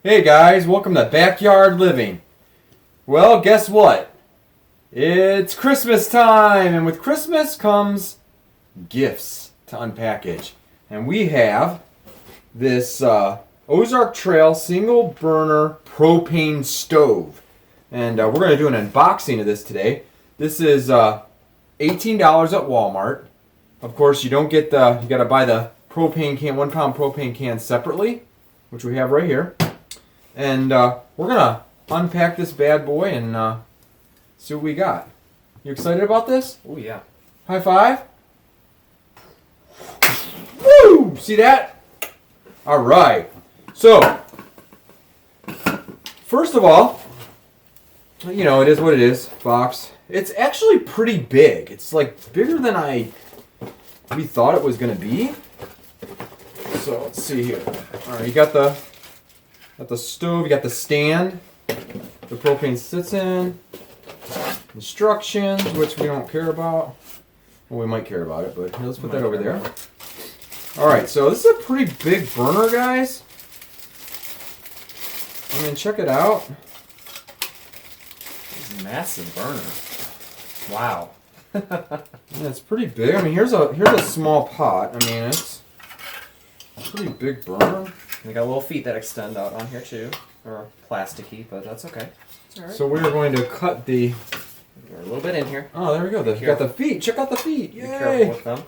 Hey guys, welcome to Backyard Living. Well, guess what? It's Christmas time, and with Christmas comes gifts to unpackage. And we have this Ozark Trail single burner propane stove. And we're going to do an unboxing of this today. This is $18 at Walmart. Of course, you don't get the, you got to buy the propane can, 1 pound propane can separately, which we have right here. And we're going to unpack this bad boy and see what we got. You excited about this? Oh, yeah. High five. Woo! See that? All right. So, first of all, you know, it is what it is. Box. It's actually pretty big. It's like bigger than we thought it was going to be. So, let's see here. All right, you got the stove, you got the stand the propane sits in, instructions, which we don't care about. Well, we might care about it, but let's put that over there. Alright, so this is a pretty big burner, guys. I mean, check it out. It's a massive burner. Wow. Yeah, it's pretty big. I mean, here's a small pot. I mean, it's a pretty big burner. They got little feet that extend out on here too, or plasticky, but that's okay. It's all right. So we're going to cut the. We're a little bit in here. Oh, there we go. You got the feet. Check out the feet. Yay! Be careful with them.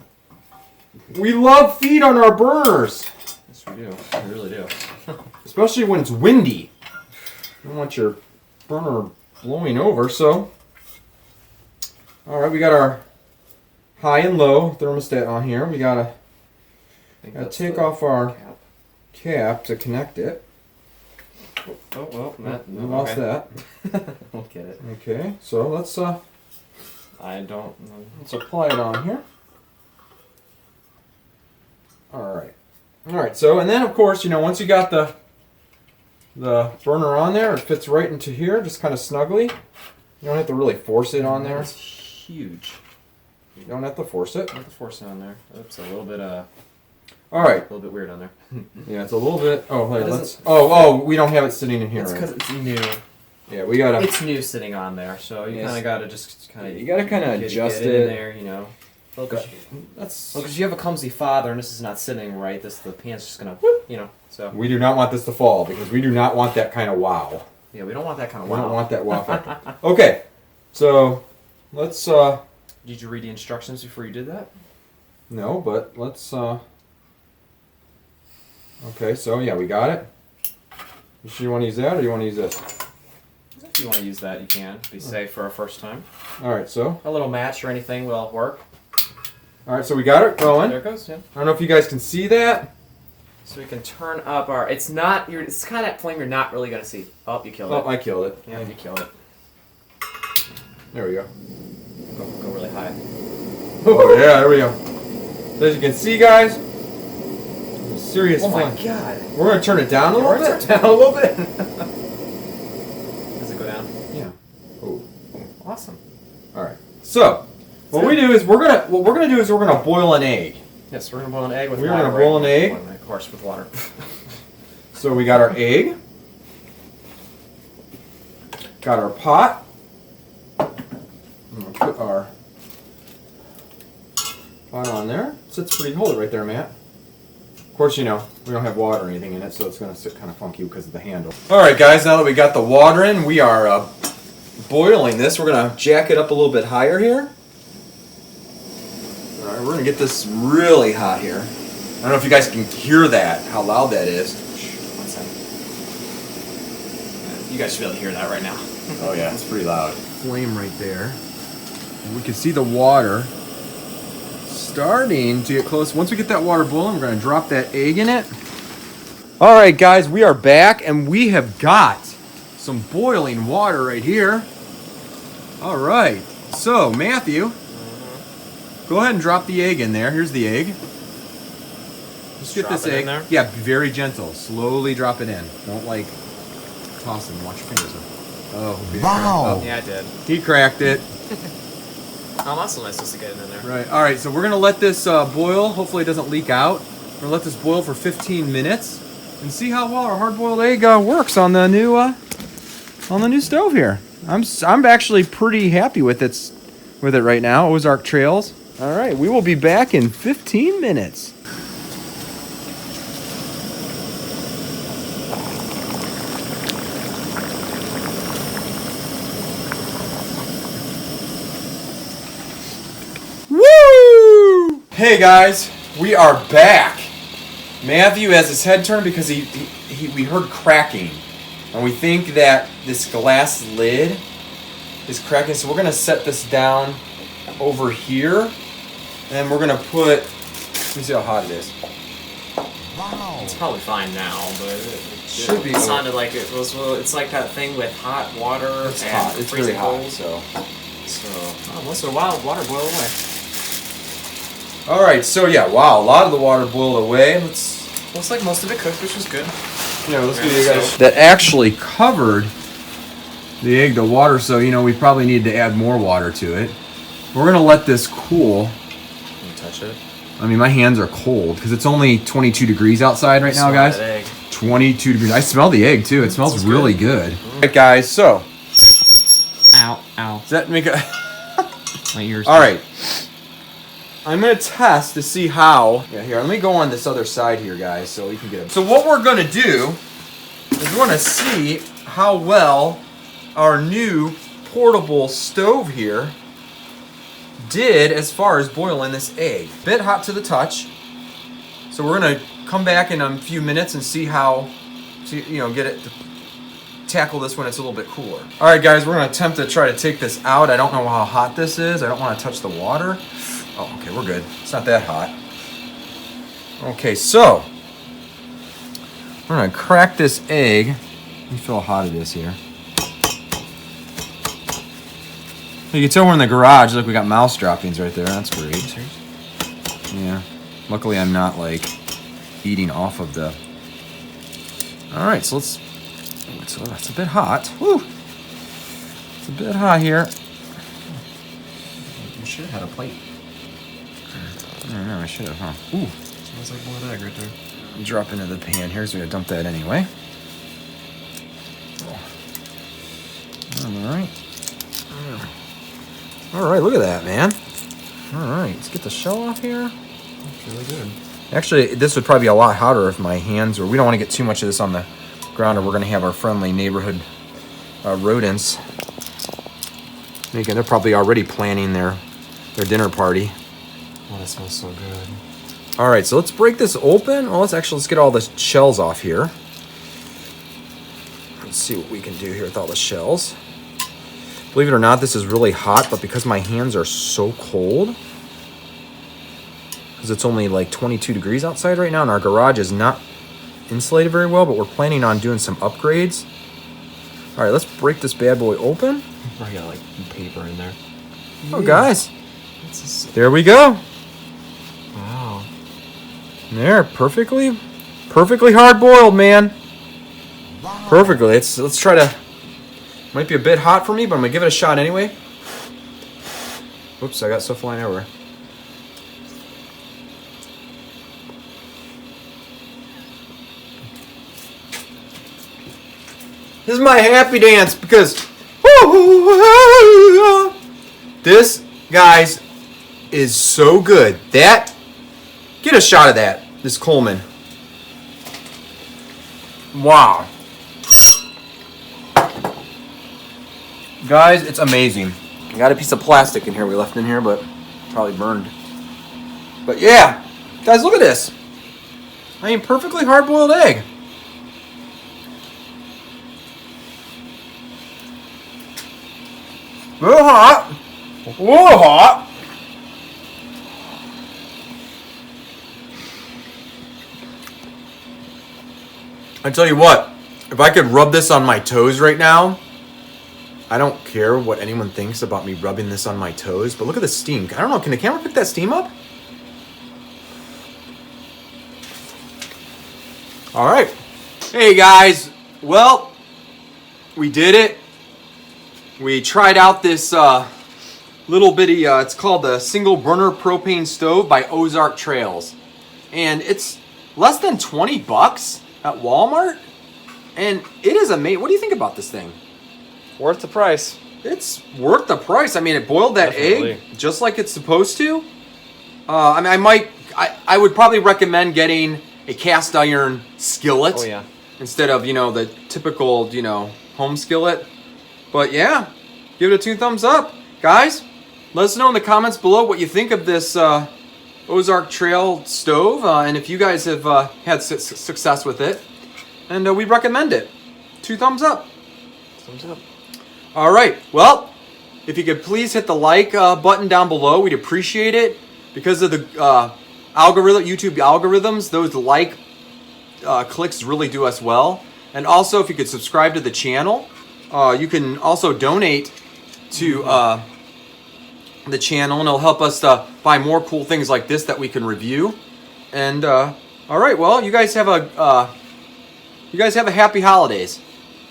We love feet on our burners. Yes, we do. We really do. Especially when it's windy. You don't want your burner blowing over. So, all right, we got our high and low thermostat on here. We gotta take off our cap to connect it. Oh well, we lost that. We'll get it. Okay, so let's I don't know. let's apply it on here. All right. So, and then of course, you know, once you got the burner on there, it fits right into here, just kind of snugly. You don't have to really force it on there. It's huge. You don't have to force it. Don't have to force it on there. Oops, a little bit All right. a little bit weird on there. Yeah, it's a little bit. Oh, wait, let's. Oh, we don't have it sitting in here. It's because it's new. Yeah, we gotta. It's new sitting on there, so you kind of gotta just kind of. You gotta kind of adjust it in there, you know. That's. Well, because you have a clumsy father, and this is not sitting right. The pan's just gonna, whoop, you know. So. We do not want this to fall because we do not want that kind of wow. Yeah, we don't want that kind of wow. We don't want that wow factor. Okay, so let's. Did you read the instructions before you did that? No, but let's. Okay, so yeah, we got it. You sure you want to use that, or you want to use this? If you want to use that, you can. Be safe for our first time. All right, so. A little match or anything will work. All right, so we got it going. There it goes. Yeah. I don't know if you guys can see that. So we can turn up our. It's not. It's kind of that flame you're not really gonna see. Oh, you killed it. Oh, I killed it. Yeah, you killed it. There we go. Go really high. Oh yeah, there we go. So as you can see, guys, serious Oh flame. my god. We're gonna turn it down a little bit. Down a little bit. Does it go down? Yeah. Oh. Awesome. All right. So what we're gonna do is we're gonna boil an egg. Yes, we're gonna boil an egg with We're water. gonna boil an egg. Of course, with water. So we got our egg. Got our pot. I'm gonna put our pot on there. Sits pretty. Hold it right there, Matt. Of course, you know, we don't have water or anything in it, so it's going to sit kind of funky because of the handle. Alright guys, now that we got the water in, we are boiling this. We're going to jack it up a little bit higher here. Alright, we're going to get this really hot here. I don't know if you guys can hear that, how loud that is. 1 second. You guys should be able to hear that right now. Oh yeah, it's pretty loud. Flame right there. And we can see the water starting to get close. Once we get that water boiling, we're going to drop that egg in it. All right, guys, we are back, and we have got some boiling water right here. All right, so Matthew, go ahead and drop the egg in there. Here's the egg. Just get this egg. In there? Yeah, very gentle. Slowly drop it in. Don't like toss it and watch your fingers. Oh, wow. Yeah, I did. He cracked it. How muscle am I supposed to get it in there? Right. All right. So we're gonna let this boil. Hopefully, it doesn't leak out. We're gonna let this boil for 15 minutes. and see how well our hard-boiled egg works on the new stove here. I'm actually pretty happy with it right now. Ozark Trails. All right, we will be back in 15 minutes. Woo! Hey guys, we are back. Matthew has his head turned because we heard cracking, and we think that this glass lid is cracking. So we're gonna set this down over here, and we're gonna put. Let me see how hot it is. Wow. It's probably fine now, but it should be. It sounded like it was. Well, it's like that thing with hot water. It's and hot. It's really hot. So most of the water boil away. All right. So yeah, wow, a lot of the water boiled away. Looks like most of it cooked, which was good. Yeah, let's give you guys that actually covered the egg to water. So we probably need to add more water to it. We're gonna let this cool. Can you touch it? I mean, my hands are cold because it's only 22 degrees outside right now, guys. That egg. 22 degrees. I smell the egg too. It smells really good. All right, guys. So. Ow! Ow! Does that make a? My ears. All right. I'm gonna test to see how. Yeah, here. Let me go on this other side here, guys, so we can get it. So what we're gonna do is we're gonna see how well our new portable stove here did as far as boiling this egg. Bit hot to the touch. So we're gonna come back in a few minutes and see how, get it to tackle this when it's a little bit cooler. All right, guys, we're gonna attempt to try to take this out. I don't know how hot this is. I don't want to touch the water. Oh, okay, we're good. It's not that hot. Okay, so we're gonna crack this egg. Let me feel how hot it is here. You can tell we're in the garage. Look, we got mouse droppings right there. That's great. Yeah. Luckily, I'm not eating off of the. All right, so let's. So that's a bit hot. Woo! It's a bit hot here. You should have had a plate. I don't know. I should have, huh? Ooh. Smells like boiled egg right there. Drop into the pan here, so we gotta dump that anyway. All right. All right, look at that, man. All right, let's get the shell off here. That's really good. Actually, this would probably be a lot hotter if my hands were. We don't want to get too much of this on the ground, or we're going to have our friendly neighborhood rodents. Again, they're probably already planning their dinner party. Oh, that smells so good. All right, so let's break this open. Well, let's get all the shells off here. Let's see what we can do here with all the shells. Believe it or not, this is really hot, but because my hands are so cold, because it's only 22 degrees outside right now, and our garage is not insulated very well, but we're planning on doing some upgrades. All right, let's break this bad boy open. I got paper in there. Oh, guys, there we go. Wow. There, perfectly hard boiled, man. Wow. Perfectly. Let's try to. Might be a bit hot for me, but I'm gonna give it a shot anyway. Oops, I got stuff flying everywhere. This is my happy dance because this, guys, is so good. Get a shot of that. This Coleman. Wow. Guys, it's amazing. I got a piece of plastic in here we left in here, but probably burned. But yeah, guys, look at this. I mean, perfectly hard-boiled egg. A little hot. A little hot. I tell you what, if I could rub this on my toes right now, I don't care what anyone thinks about me rubbing this on my toes, but look at the steam. I don't know, can the camera pick that steam up? All right. Hey guys, well, we did it. We tried out this little bitty, it's called the Single Burner Propane Stove by Ozark Trails. And it's less than 20 bucks. at Walmart, and it is amazing. What do you think about this thing? Worth the price. It's worth the price. I mean, it boiled that Definitely. egg just like it's supposed to. I mean, I would probably recommend getting a cast iron skillet. Oh yeah. Instead of, the typical, home skillet. But yeah, give it a 2 thumbs up. Guys, let us know in the comments below what you think of this Ozark Trail stove. And if you guys have had success with it. And we recommend it. 2 thumbs up. Thumbs up. All right. Well, if you could please hit the like button down below. We'd appreciate it. Because of the YouTube algorithms, those like clicks really do us well. And also, if you could subscribe to the channel, you can also donate to the channel, and it'll help us buy more cool things like this that we can review. And all right, well, you guys have a happy holidays.